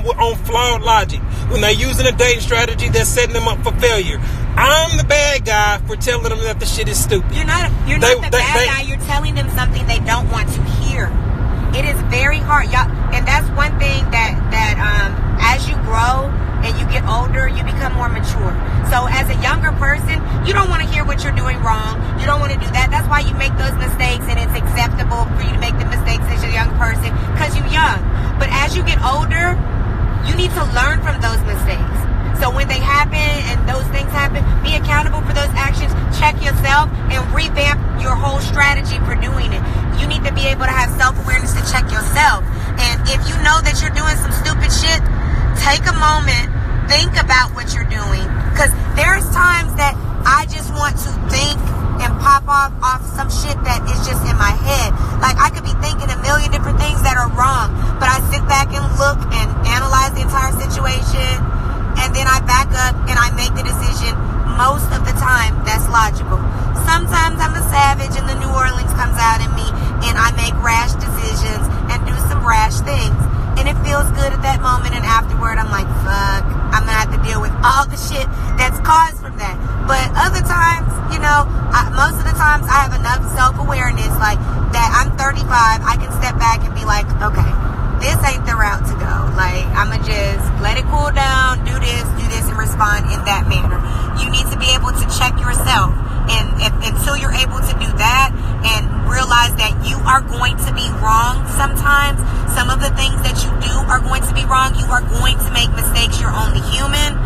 on flawed logic, when they're using a dating strategy that's setting them up for failure. I'm the bad guy for telling them that the shit is stupid. You're not the bad guy. You're telling them something they don't want to hear. It is very hard, y'all, and that's one thing that as you grow and you get older, you become more mature. So as a younger person, you don't want to hear what you're doing wrong. You don't want to do that. That's why you make those mistakes, and it's acceptable for you to make the mistakes as a young person because you're young. But as you get older, you need to learn from those mistakes. So when they happen and those things happen, be accountable for those actions. Check yourself and revamp your whole strategy for doing it. You need to be able to have self-awareness to check yourself. And if you know that you're doing some stupid shit, take a moment, think about what you're doing. Because there's times that I just want to think and pop off some shit that is just in my head. Like, I could be thinking a million different things that are wrong, but I sit back and look and analyze the entire situation, and then I back up and I make the decision. Most of the time, that's logical. Sometimes I'm a savage and the New Orleans comes out in me, and I make rash decisions and do some rash things. And it feels good at that moment, and afterward I'm like, fuck, I'm gonna have to deal with all the shit that's caused from that. But other times, most of the times I have enough self-awareness, like, that I'm 35, I can step back and be like, okay, this ain't the route to go. Like, I'ma just let it cool down, do this, and respond in that manner. You need to be able to check yourself. And until you're able to do that and realize that you are going to be wrong sometimes, some of the things that you do are going to be wrong. You are going to make mistakes. You're only human.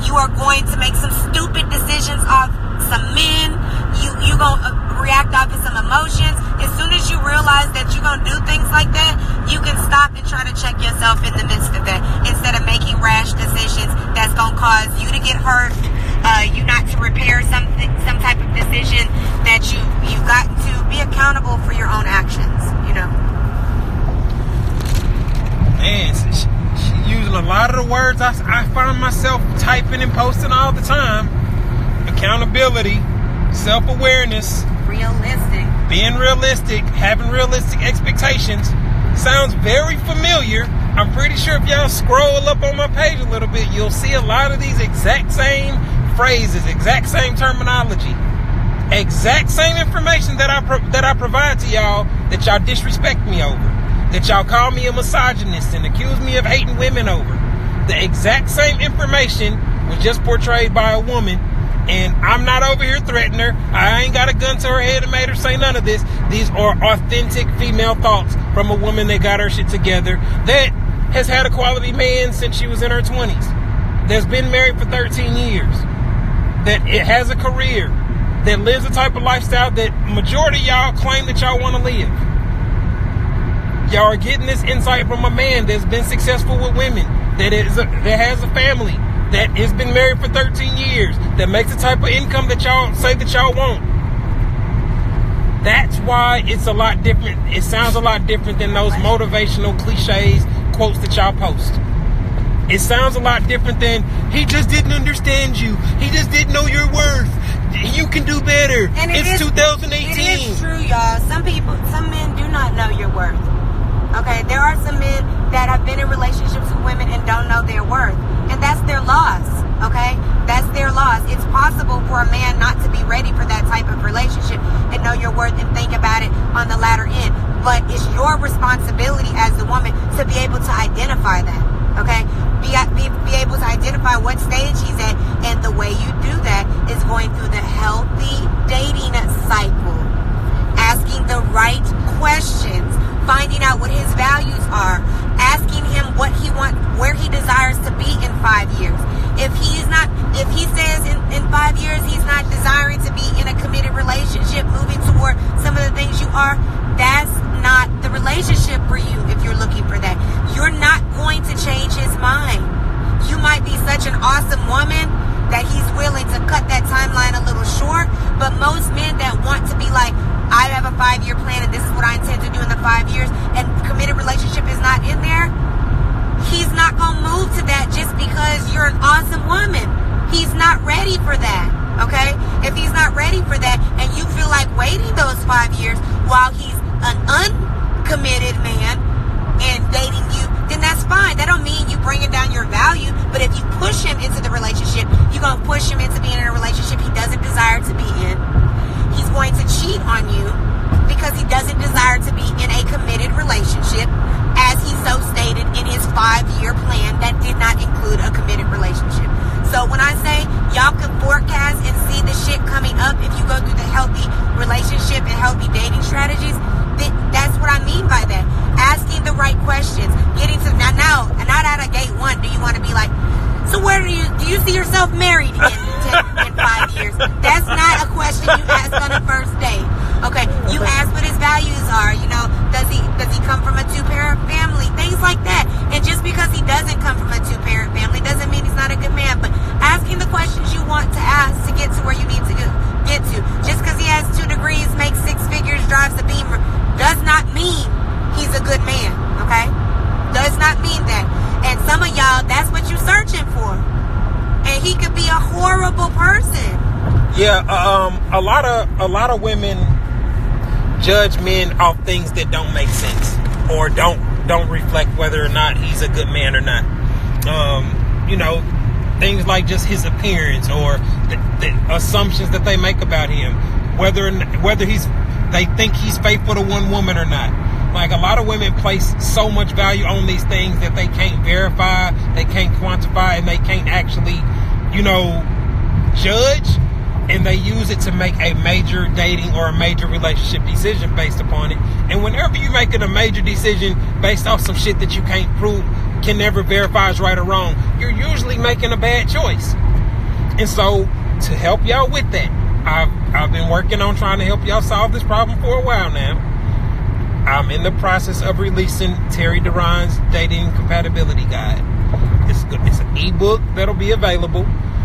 You are going to make some stupid decisions off some men. You gonna react off of some emotions. As soon as you realize that you're gonna do things like that, you can stop and try to check yourself in the midst of that, instead of making rash decisions that's gonna cause you to get hurt, you not to repair some type of decision that you've got to be accountable for your own actions. Man, she using a lot of the words I find myself typing and posting all the time. Accountability, self-awareness, realistic, being realistic, having realistic expectations. Sounds very familiar. I'm pretty sure if y'all scroll up on my page a little bit, you'll see a lot of these exact same phrases, exact same terminology, exact same information that I provide to y'all, that y'all disrespect me over, that y'all call me a misogynist and accuse me of hating women over. The exact same information was just portrayed by a woman. And I'm not over here threatening her. I ain't got a gun to her head and made her say none of this. These are authentic female thoughts from a woman that got her shit together, that has had a quality man since she was in her 20s, that's been married for 13 years, that it has a career, that lives a type of lifestyle that majority of y'all claim that y'all want to live. Y'all are getting this insight from a man that's been successful with women, that has a family, that has been married for 13 years, that makes the type of income that y'all say that y'all want. That's why it's a lot different. It sounds a lot different than those motivational cliches, quotes that y'all post. It sounds a lot different than, he just didn't understand you. He just didn't know your worth. You can do better. And it's 2018. It is true, y'all. Some men do not know your worth. Okay, there are some men that have been in relationships with women and don't know their worth. And that's their loss, okay? That's their loss. It's possible for a man not to be ready for that type of relationship and know your worth and think about it on the latter end. But it's your responsibility as the woman to be able to identify that, okay? Be able to identify what stage he's at. And the way you do that is going through the healthy dating cycle. Asking the right questions. Finding out what his values are, asking him what he wants, where he desires to be in 5 years. If he says in 5 years he's not desiring to be in a committed relationship, moving toward some of the things you are, that's not the relationship for you. If you're looking for that, you're not going to change his mind. You might be such an awesome woman that he's willing to cut that timeline a little short, but most men that want to be like, I have a 5-year plan and this is what I intend to do in the 5 years, and committed relationship is not in there, he's not going to move to that just because you're an awesome woman. He's not ready for that, okay? If he's not ready for that and you feel like waiting those 5 years while he's an uncommitted man and dating you, then that's fine. That don't bringing down your value, but if you push him into the relationship, you're going to push him into being in a relationship he doesn't desire to be in. He's going to cheat on you because he doesn't desire to be in a committed relationship, as he so stated in his 5-year plan that did not include a committed relationship. So when I say y'all can forecast and see the shit coming up if you go through the healthy relationship and healthy dating strategies, that's what I mean by that. Asking the right questions, getting to not out of gate one do you want to be like, so where do you see yourself married in 5 years? That's not a question you ask on a first date. Okay, you ask what his values are. You know, does he come from a 2-parent family? Things like that. And just because he doesn't come from a 2-parent family doesn't mean he's not a good man. But asking the questions you want to ask to get to where you need to get to. Just because he has 2 degrees, makes 6 figures, drives a Beamer, does not mean he's a good man. Okay, does not mean that. And some of y'all, that's what you're searching for. And he could be a horrible person. Yeah, a lot of women judge men off things that don't make sense or don't reflect whether or not he's a good man or not. You know, things like just his appearance or the assumptions that they make about him, whether they think he's faithful to one woman or not. Like, a lot of women place so much value on these things that they can't verify, they can't quantify, and they can't actually, you know, judge. And they use it to make a major dating or a major relationship decision based upon it. And whenever you're making a major decision based off some shit that you can't prove, can never verify is right or wrong, you're usually making a bad choice. And so, to help y'all with that, I've been working on trying to help y'all solve this problem for a while now. I'm in the process of releasing Terry Duran's Dating Compatibility Guide. It's an ebook that'll be available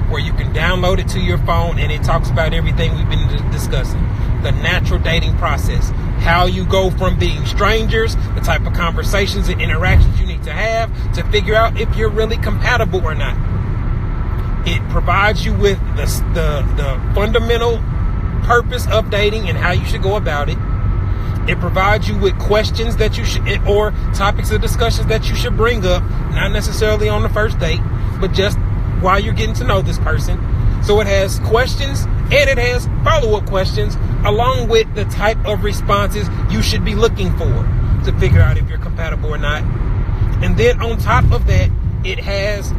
where you can download it to your phone, and it talks about everything we've been discussing. The natural dating process. How you go from being strangers, the type of conversations and interactions you need to have to figure out if you're really compatible or not. It provides you with the fundamental purpose of dating and how you should go about it. It provides you with questions that you should, or topics of discussions that you should bring up, not necessarily on the first date, but just while you're getting to know this person. So it has questions and it has follow-up questions along with the type of responses you should be looking for to figure out if you're compatible or not. And then on top of that, it has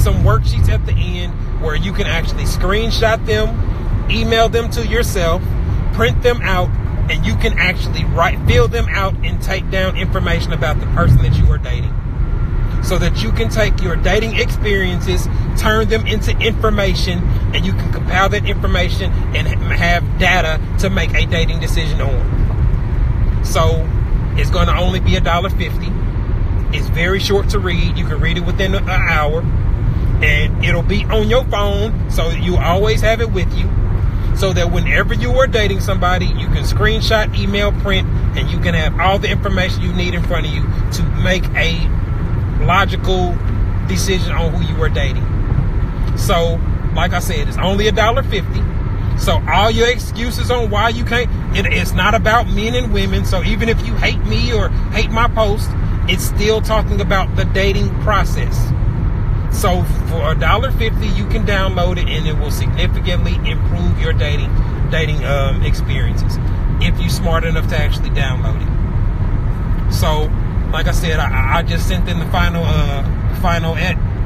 some worksheets at the end where you can actually screenshot them, email them to yourself, print them out, and you can actually fill them out and take down information about the person that you are dating, so that you can take your dating experiences, turn them into information, and you can compile that information and have data to make a dating decision on. So it's going to only be $1.50. It's very short to read. You can read it within an hour, and it'll be on your phone, so you always have it with you, so that whenever you are dating somebody, you can screenshot, email, print, and you can have all the information you need in front of you to make a logical decision on who you are dating. So, like I said, it's only $1.50. So all your excuses on why you can't, it's not about men and women. So even if you hate me or hate my post, it's still talking about the dating process. So for $1.50, you can download it, and it will significantly improve your dating experiences if you're smart enough to actually download it. So, like I said, I just sent in the final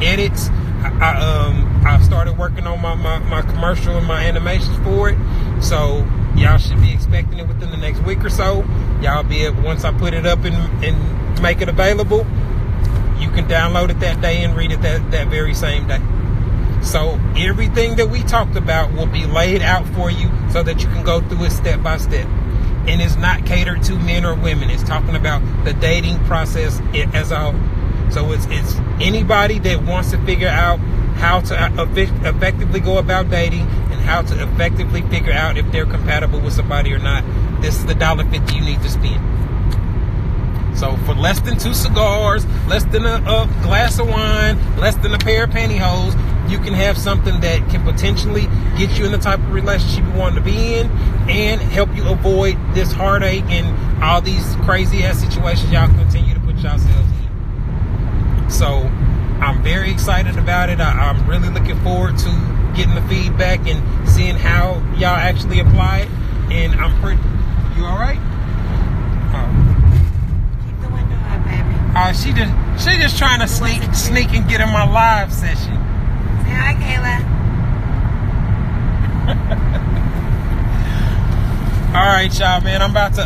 edits. I started working on my commercial and my animations for it. So y'all should be expecting it within the next week or so. Y'all be able, once I put it up and make it available, you can download it that day and read it that very same day. So everything that we talked about will be laid out for you so that you can go through it step by step. And it's not catered to men or women. It's talking about the dating process as a whole. So it's anybody that wants to figure out how to effectively go about dating and how to effectively figure out if they're compatible with somebody or not. This is the $1.50 you need to spend. So for less than 2 cigars, less than a glass of wine, less than a pair of pantyhose, you can have something that can potentially get you in the type of relationship you want to be in and help you avoid this heartache and all these crazy ass situations y'all continue to put yourselves in. So I'm very excited about it. I'm really looking forward to getting the feedback and seeing how y'all actually apply it. And I'm pretty... You all right? Keep the window up, baby. She just trying to sneak and get in my live session. Say hi, Kayla. All right, y'all, man. I'm about to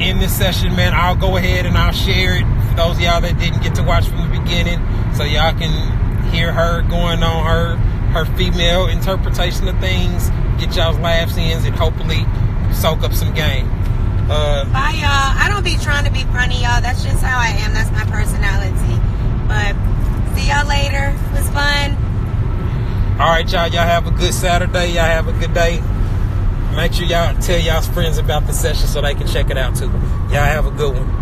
end this session, man. I'll go ahead and I'll share it for those of y'all that didn't get to watch from the beginning, so y'all can hear her going on her female interpretation of things, get y'all's laughs in, and hopefully soak up some game. Bye, y'all. I don't be trying to be funny, y'all. That's just how I am. That's my personality. But see y'all later. It was fun. All right, y'all. Y'all have a good Saturday. Y'all have a good day. Make sure y'all tell y'all's friends about the session so they can check it out too. Y'all have a good one.